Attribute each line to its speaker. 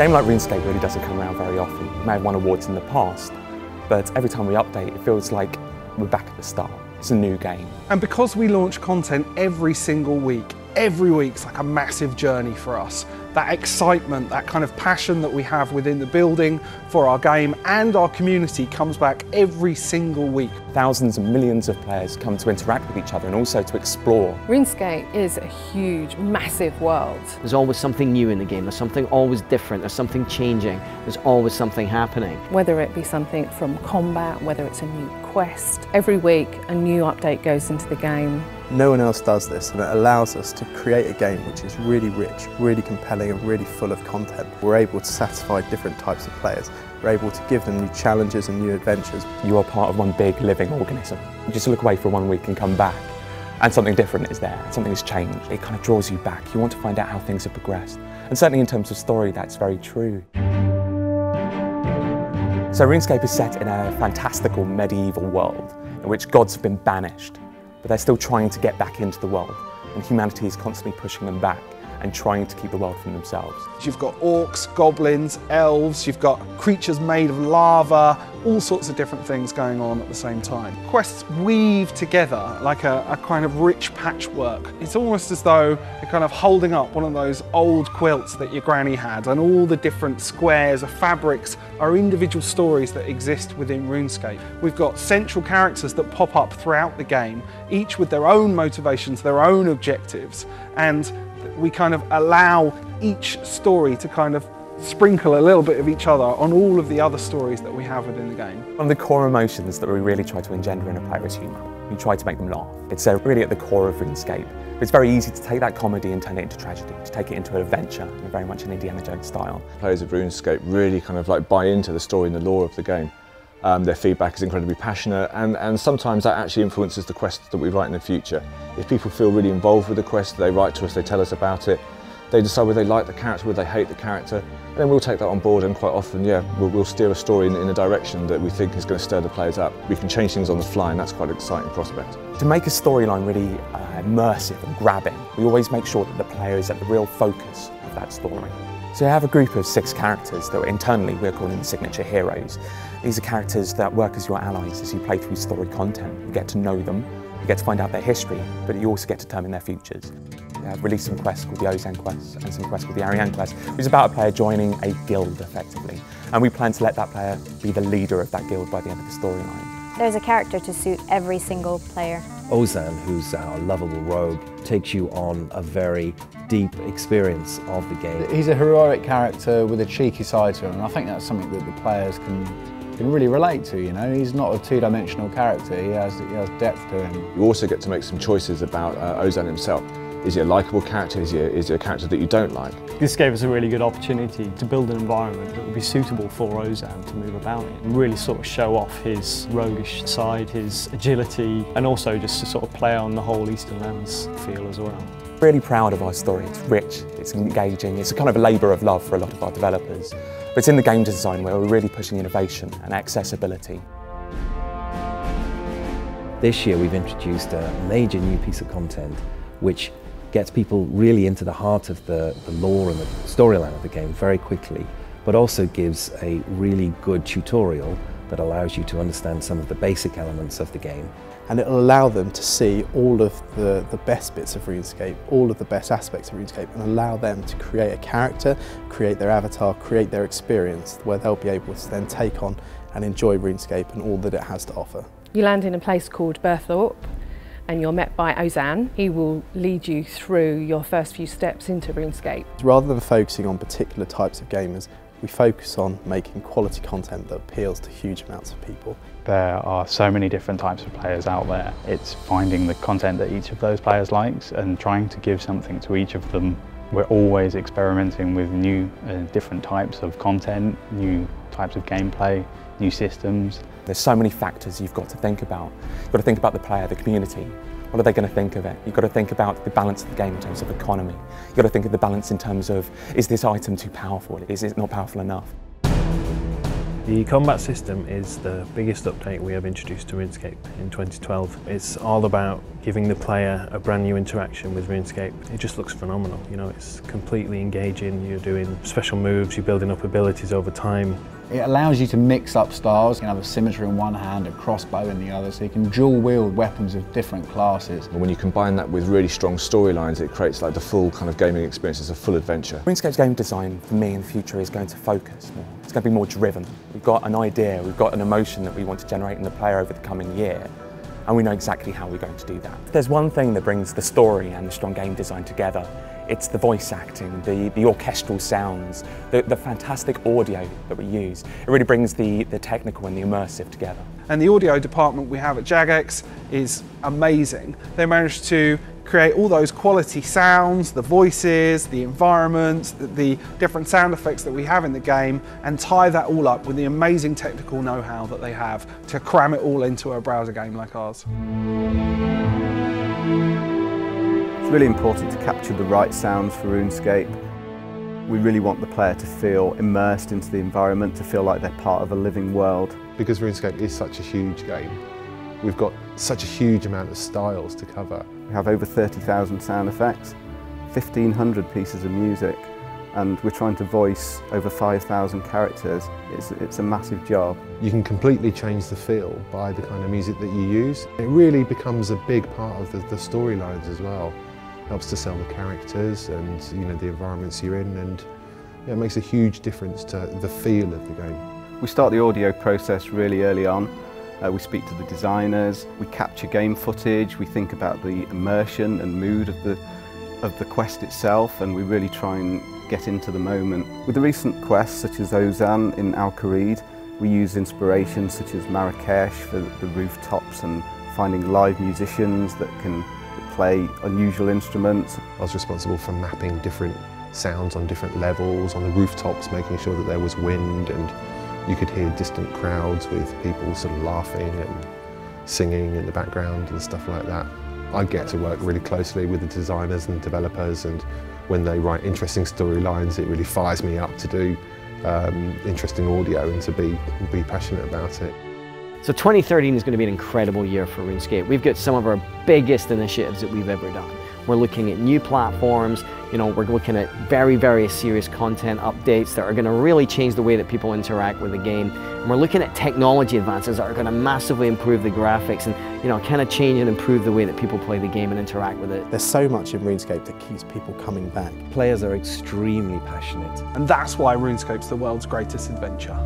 Speaker 1: game like Runescape really doesn't come around very often. It may have won awards in the past, but every time we update, it feels like we're back at the start. It's a new game.
Speaker 2: And because we launch content every single week, every week's like a massive journey for us. That excitement, that kind of passion that we have within the building for our game and our community comes back every single week.
Speaker 1: Thousands and millions of players come to interact with each other and also to explore.
Speaker 3: RuneScape is a huge, massive world.
Speaker 4: There's always something new in the game, there's something always different, there's something changing, there's always something happening.
Speaker 3: Whether it be something from combat, whether it's a new quest, every week a new update goes into the game.
Speaker 5: No one else does this, and it allows us to create a game which is really rich, really compelling and really full of content. We're able to satisfy different types of players. We're able to give them new challenges and new adventures.
Speaker 1: You are part of one big living organism. You just look away for 1 week and come back, and something different is there, something has changed. It kind of draws you back. You want to find out how things have progressed. And certainly in terms of story, that's very true. So RuneScape is set in a fantastical medieval world in which gods have been banished, but they're still trying to get back into the world, and humanity is constantly pushing them back and trying to keep the world from themselves.
Speaker 2: You've got orcs, goblins, elves, you've got creatures made of lava, all sorts of different things going on at the same time. Quests weave together like a kind of rich patchwork. It's almost as though you're kind of holding up one of those old quilts that your granny had, and all the different squares of fabrics are individual stories that exist within RuneScape. We've got central characters that pop up throughout the game, each with their own motivations, their own objectives, and we kind of allow each story to kind of sprinkle a little bit of each other on all of the other stories that we have within the game.
Speaker 1: One of the core emotions that we really try to engender in a player is humour. We try to make them laugh. It's really at the core of RuneScape. It's very easy to take that comedy and turn it into tragedy, to take it into an adventure, in very much an Indiana Jones style.
Speaker 6: Players of RuneScape really kind of like buy into the story and the lore of the game. Their feedback is incredibly passionate, and sometimes that actually influences the quests that we write in the future. If people feel really involved with the quest, they write to us, they tell us about it, they decide whether they like the character, whether they hate the character, and then we'll take that on board, and quite often, yeah, we'll steer a story in a direction that we think is going to stir the players up. We can change things on the fly, and that's quite an exciting prospect.
Speaker 1: To make a storyline really immersive and grabbing, we always make sure that the player is at the real focus of that story. So you have a group of 6 characters that internally we're calling the signature heroes. These are characters that work as your allies as you play through story content. You get to know them, you get to find out their history, but you also get to determine their futures. We have released some quests called the Ozan quest and some quests called the Ariane quest, which is about a player joining a guild effectively. And we plan to let that player be the leader of that guild by the end of the storyline.
Speaker 7: There's a character to suit every single player.
Speaker 8: Ozan, who's our lovable rogue, takes you on a very deep experience of the game.
Speaker 9: He's a heroic character with a cheeky side to him, and I think that's something that the players can really relate to. You know, he's not a two-dimensional character. He has depth to him.
Speaker 6: You also get to make some choices about Ozan himself. Is he a likeable character? Is he a character that you don't like?
Speaker 10: This gave us a really good opportunity to build an environment that would be suitable for Ozan to move about in and really sort of show off his roguish side, his agility, and also just to sort of play on the whole Eastern Lands feel as well.
Speaker 1: Really proud of our story. It's rich, it's engaging, it's a kind of a labour of love for a lot of our developers. But it's in the game design where we're really pushing innovation and accessibility.
Speaker 8: This year we've introduced a major new piece of content which gets people really into the heart of the lore and the storyline of the game very quickly, but also gives a really good tutorial that allows you to understand some of the basic elements of the game.
Speaker 5: And it'll allow them to see all of the best bits of RuneScape, all of the best aspects of RuneScape, and allow them to create a character, create their avatar, create their experience, where they'll be able to then take on and enjoy RuneScape and all that it has to offer.
Speaker 3: You land in a place called Berthorpe, and you're met by Ozan. He will lead you through your first few steps into RuneScape.
Speaker 5: Rather than focusing on particular types of gamers, we focus on making quality content that appeals to huge amounts of people.
Speaker 11: There are so many different types of players out there. It's finding the content that each of those players likes and trying to give something to each of them. We're always experimenting with new different types of content, new types of gameplay, new systems.
Speaker 1: There's so many factors you've got to think about. You've got to think about the player, the community. What are they going to think of it? You've got to think about the balance of the game in terms of economy. You've got to think of the balance in terms of, is this item too powerful? Is it not powerful enough?
Speaker 12: The combat system is the biggest update we have introduced to RuneScape in 2012. It's all about giving the player a brand new interaction with RuneScape. It just looks phenomenal, you know, it's completely engaging. You're doing special moves, you're building up abilities over time.
Speaker 9: It allows you to mix up styles. You can have a scimitar in one hand, a crossbow in the other, so you can dual wield weapons of different classes.
Speaker 6: And when you combine that with really strong storylines, it creates like the full kind of gaming experience. It's a full adventure.
Speaker 1: RuneScape's game design for me in the future is going to focus more. It's going to be more driven. We've got an idea, we've got an emotion that we want to generate in the player over the coming year, and we know exactly how we're going to do that. If there's one thing that brings the story and the strong game design together, it's the voice acting, the orchestral sounds, the fantastic audio that we use. It really brings the technical and the immersive together.
Speaker 2: And the audio department we have at Jagex is amazing. They managed to create all those quality sounds, the voices, the environments, the different sound effects that we have in the game, and tie that all up with the amazing technical know-how that they have to cram it all into a browser game like ours.
Speaker 13: It's really important to capture the right sounds for RuneScape. We really want the player to feel immersed into the environment, to feel like they're part of a living world.
Speaker 14: Because RuneScape is such a huge game, we've got such a huge amount of styles to cover.
Speaker 13: We have over 30,000 sound effects, 1,500 pieces of music, and we're trying to voice over 5,000 characters. It's a massive job.
Speaker 14: You can completely change the feel by the kind of music that you use. It really becomes a big part of the storylines as well. Helps to sell the characters and the environments you're in, and it makes a huge difference to the feel of the game.
Speaker 13: We start the audio process really early on. We speak to the designers, we capture game footage, we think about the immersion and mood of the quest itself, and we really try and get into the moment. With the recent quests such as Ozan in Al Kharid, we use inspiration such as Marrakesh for the rooftops and finding live musicians that can play unusual instruments.
Speaker 14: I was responsible for mapping different sounds on different levels, on the rooftops, making sure that there was wind and you could hear distant crowds with people sort of laughing and singing in the background and stuff like that. I get to work really closely with the designers and the developers, and when they write interesting storylines, it really fires me up to do interesting audio and to be passionate about it.
Speaker 4: So 2013 is going to be an incredible year for RuneScape. We've got some of our biggest initiatives that we've ever done. We're looking at new platforms, we're looking at very serious content updates that are going to really change the way that people interact with the game. And we're looking at technology advances that are going to massively improve the graphics and kind of change and improve the way that people play the game and interact with it.
Speaker 5: There's so much in RuneScape that keeps people coming back.
Speaker 8: Players are extremely passionate.
Speaker 2: And that's why RuneScape's the world's greatest adventure.